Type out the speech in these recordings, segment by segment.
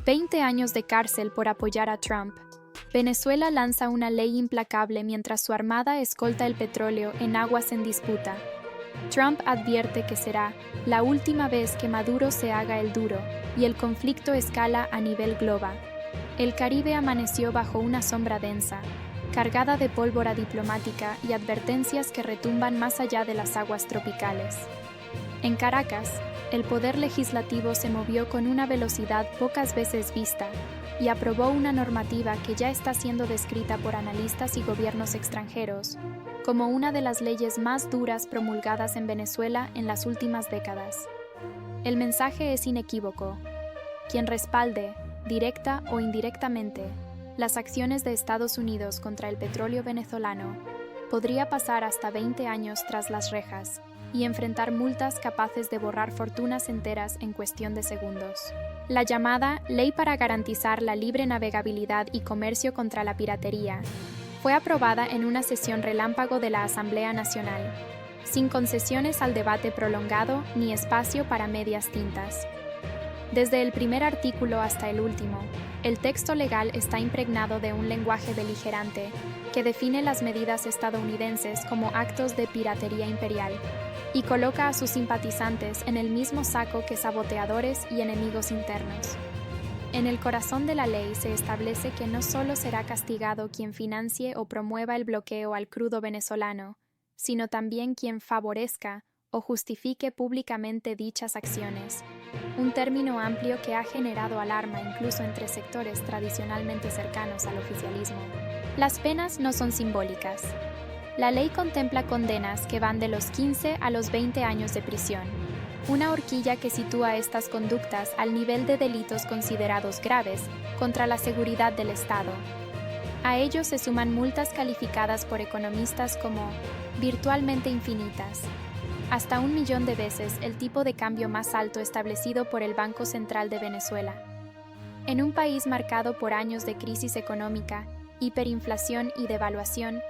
20 años de cárcel por apoyar a Trump. Venezuela lanza una ley implacable mientras su armada escolta el petróleo en aguas en disputa. Trump advierte que será la última vez que Maduro se haga el duro y el conflicto escala a nivel global. El Caribe amaneció bajo una sombra densa, cargada de pólvora diplomática y advertencias que retumban más allá de las aguas tropicales. En Caracas, el poder legislativo se movió con una velocidad pocas veces vista y aprobó una normativa que ya está siendo descrita por analistas y gobiernos extranjeros como una de las leyes más duras promulgadas en Venezuela en las últimas décadas. El mensaje es inequívoco. Quien respalde, directa o indirectamente, las acciones de Estados Unidos contra el petróleo venezolano podría pasar hasta 20 años tras las rejas y enfrentar multas capaces de borrar fortunas enteras en cuestión de segundos. La llamada Ley para garantizar la libre navegabilidad y comercio contra la piratería fue aprobada en una sesión relámpago de la Asamblea Nacional, sin concesiones al debate prolongado ni espacio para medias tintas. Desde el primer artículo hasta el último, el texto legal está impregnado de un lenguaje beligerante que define las medidas estadounidenses como actos de piratería imperial y coloca a sus simpatizantes en el mismo saco que saboteadores y enemigos internos. En el corazón de la ley se establece que no solo será castigado quien financie o promueva el bloqueo al crudo venezolano, sino también quien favorezca o justifique públicamente dichas acciones, un término amplio que ha generado alarma incluso entre sectores tradicionalmente cercanos al oficialismo. Las penas no son simbólicas. La ley contempla condenas que van de los 15 a los 20 años de prisión, una horquilla que sitúa estas conductas al nivel de delitos considerados graves contra la seguridad del Estado. A ello se suman multas calificadas por economistas como virtualmente infinitas, hasta 1 millón de veces el tipo de cambio más alto establecido por el Banco Central de Venezuela. En un país marcado por años de crisis económica, hiperinflación y devaluación,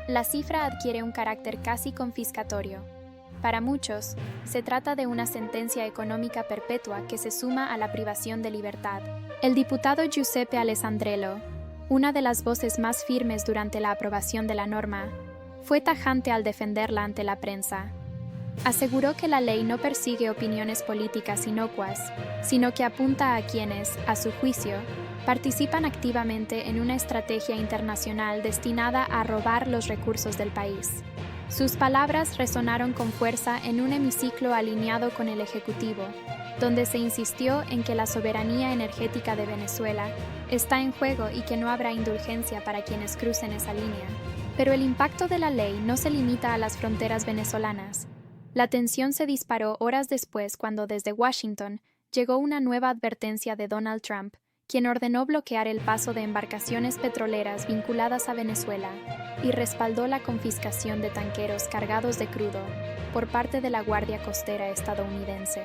la cifra adquiere un carácter casi confiscatorio. Para muchos, se trata de una sentencia económica perpetua que se suma a la privación de libertad. El diputado Giuseppe Alessandrello, una de las voces más firmes durante la aprobación de la norma, fue tajante al defenderla ante la prensa. Aseguró que la ley no persigue opiniones políticas inocuas, sino que apunta a quienes, a su juicio, participan activamente en una estrategia internacional destinada a robar los recursos del país. Sus palabras resonaron con fuerza en un hemiciclo alineado con el Ejecutivo, donde se insistió en que la soberanía energética de Venezuela está en juego y que no habrá indulgencia para quienes crucen esa línea. Pero el impacto de la ley no se limita a las fronteras venezolanas. La tensión se disparó horas después cuando desde Washington llegó una nueva advertencia de Donald Trump, quien ordenó bloquear el paso de embarcaciones petroleras vinculadas a Venezuela y respaldó la confiscación de tanqueros cargados de crudo por parte de la Guardia Costera estadounidense.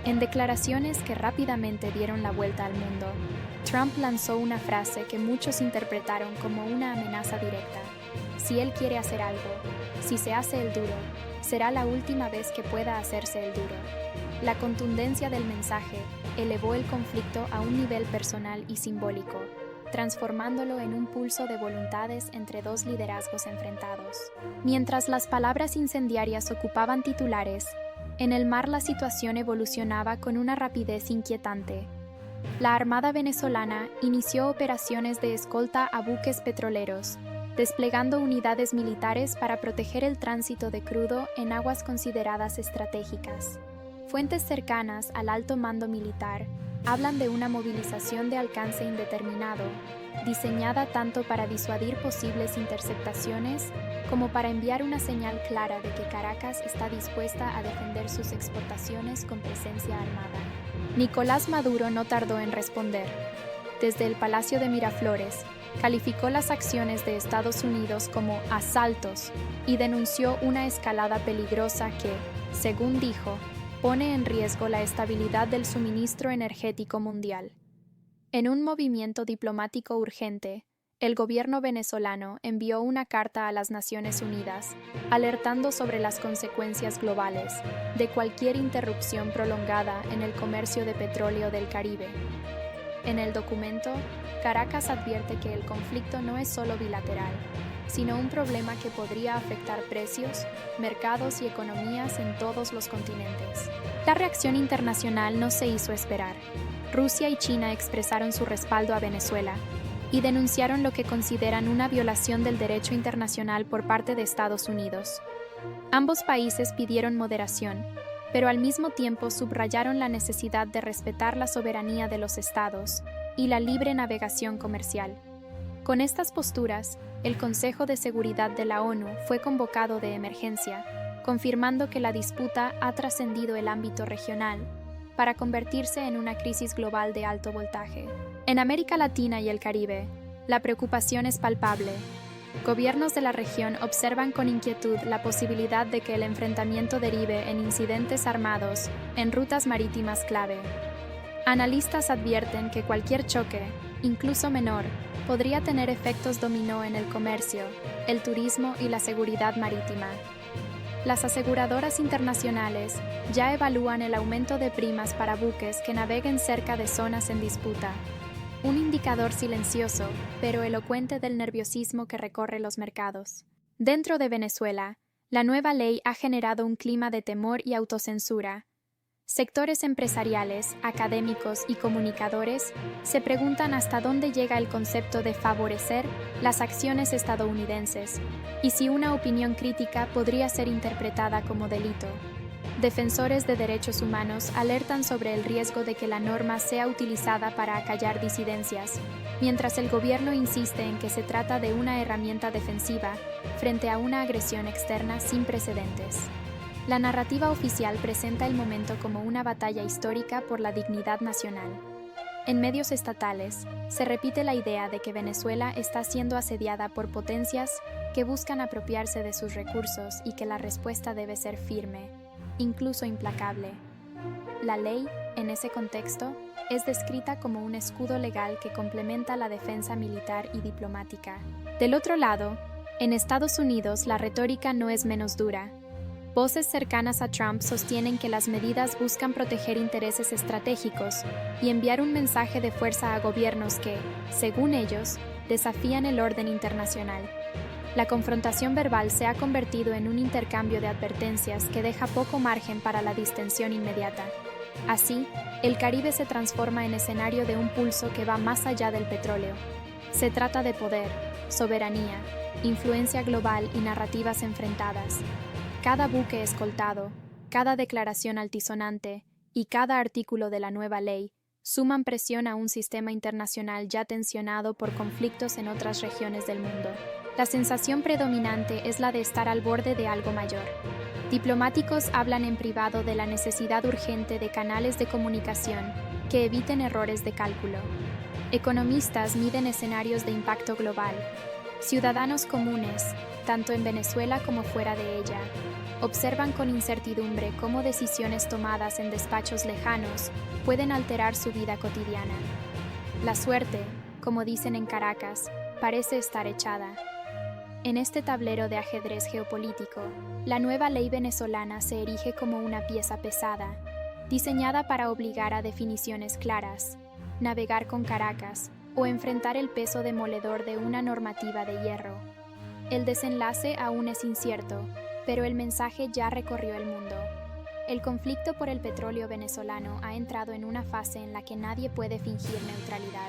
En declaraciones que rápidamente dieron la vuelta al mundo, Trump lanzó una frase que muchos interpretaron como una amenaza directa. Si él quiere hacer algo, si se hace el duro, será la última vez que pueda hacerse el duro. La contundencia del mensaje elevó el conflicto a un nivel personal y simbólico, transformándolo en un pulso de voluntades entre dos liderazgos enfrentados. Mientras las palabras incendiarias ocupaban titulares, en el mar la situación evolucionaba con una rapidez inquietante. La Armada venezolana inició operaciones de escolta a buques petroleros, desplegando unidades militares para proteger el tránsito de crudo en aguas consideradas estratégicas. Fuentes cercanas al alto mando militar hablan de una movilización de alcance indeterminado, diseñada tanto para disuadir posibles interceptaciones como para enviar una señal clara de que Caracas está dispuesta a defender sus exportaciones con presencia armada. Nicolás Maduro no tardó en responder. Desde el Palacio de Miraflores, calificó las acciones de Estados Unidos como asaltos y denunció una escalada peligrosa que, según dijo, pone en riesgo la estabilidad del suministro energético mundial. En un movimiento diplomático urgente, el gobierno venezolano envió una carta a las Naciones Unidas, alertando sobre las consecuencias globales de cualquier interrupción prolongada en el comercio de petróleo del Caribe. En el documento, Caracas advierte que el conflicto no es solo bilateral, sino un problema que podría afectar precios, mercados y economías en todos los continentes. La reacción internacional no se hizo esperar. Rusia y China expresaron su respaldo a Venezuela y denunciaron lo que consideran una violación del derecho internacional por parte de Estados Unidos. Ambos países pidieron moderación, pero al mismo tiempo subrayaron la necesidad de respetar la soberanía de los estados y la libre navegación comercial. Con estas posturas, el Consejo de Seguridad de la ONU fue convocado de emergencia, confirmando que la disputa ha trascendido el ámbito regional para convertirse en una crisis global de alto voltaje. En América Latina y el Caribe, la preocupación es palpable. Gobiernos de la región observan con inquietud la posibilidad de que el enfrentamiento derive en incidentes armados en rutas marítimas clave. Analistas advierten que cualquier choque, incluso menor, podría tener efectos dominó en el comercio, el turismo y la seguridad marítima. Las aseguradoras internacionales ya evalúan el aumento de primas para buques que naveguen cerca de zonas en disputa, un indicador silencioso, pero elocuente del nerviosismo que recorre los mercados. Dentro de Venezuela, la nueva ley ha generado un clima de temor y autocensura. Sectores empresariales, académicos y comunicadores se preguntan hasta dónde llega el concepto de favorecer las acciones estadounidenses y si una opinión crítica podría ser interpretada como delito. Defensores de derechos humanos alertan sobre el riesgo de que la norma sea utilizada para acallar disidencias, mientras el gobierno insiste en que se trata de una herramienta defensiva frente a una agresión externa sin precedentes. La narrativa oficial presenta el momento como una batalla histórica por la dignidad nacional. En medios estatales, se repite la idea de que Venezuela está siendo asediada por potencias que buscan apropiarse de sus recursos y que la respuesta debe ser firme, incluso implacable. La ley, en ese contexto, es descrita como un escudo legal que complementa la defensa militar y diplomática. Del otro lado, en Estados Unidos la retórica no es menos dura. Voces cercanas a Trump sostienen que las medidas buscan proteger intereses estratégicos y enviar un mensaje de fuerza a gobiernos que, según ellos, desafían el orden internacional. La confrontación verbal se ha convertido en un intercambio de advertencias que deja poco margen para la distensión inmediata. Así, el Caribe se transforma en escenario de un pulso que va más allá del petróleo. Se trata de poder, soberanía, influencia global y narrativas enfrentadas. Cada buque escoltado, cada declaración altisonante y cada artículo de la nueva ley suman presión a un sistema internacional ya tensionado por conflictos en otras regiones del mundo. La sensación predominante es la de estar al borde de algo mayor. Diplomáticos hablan en privado de la necesidad urgente de canales de comunicación que eviten errores de cálculo. Economistas miden escenarios de impacto global. Ciudadanos comunes, tanto en Venezuela como fuera de ella, observan con incertidumbre cómo decisiones tomadas en despachos lejanos pueden alterar su vida cotidiana. La suerte, como dicen en Caracas, parece estar echada. En este tablero de ajedrez geopolítico, la nueva ley venezolana se erige como una pieza pesada, diseñada para obligar a definiciones claras, navegar con Caracas o enfrentar el peso demoledor de una normativa de hierro. El desenlace aún es incierto, pero el mensaje ya recorrió el mundo. El conflicto por el petróleo venezolano ha entrado en una fase en la que nadie puede fingir neutralidad.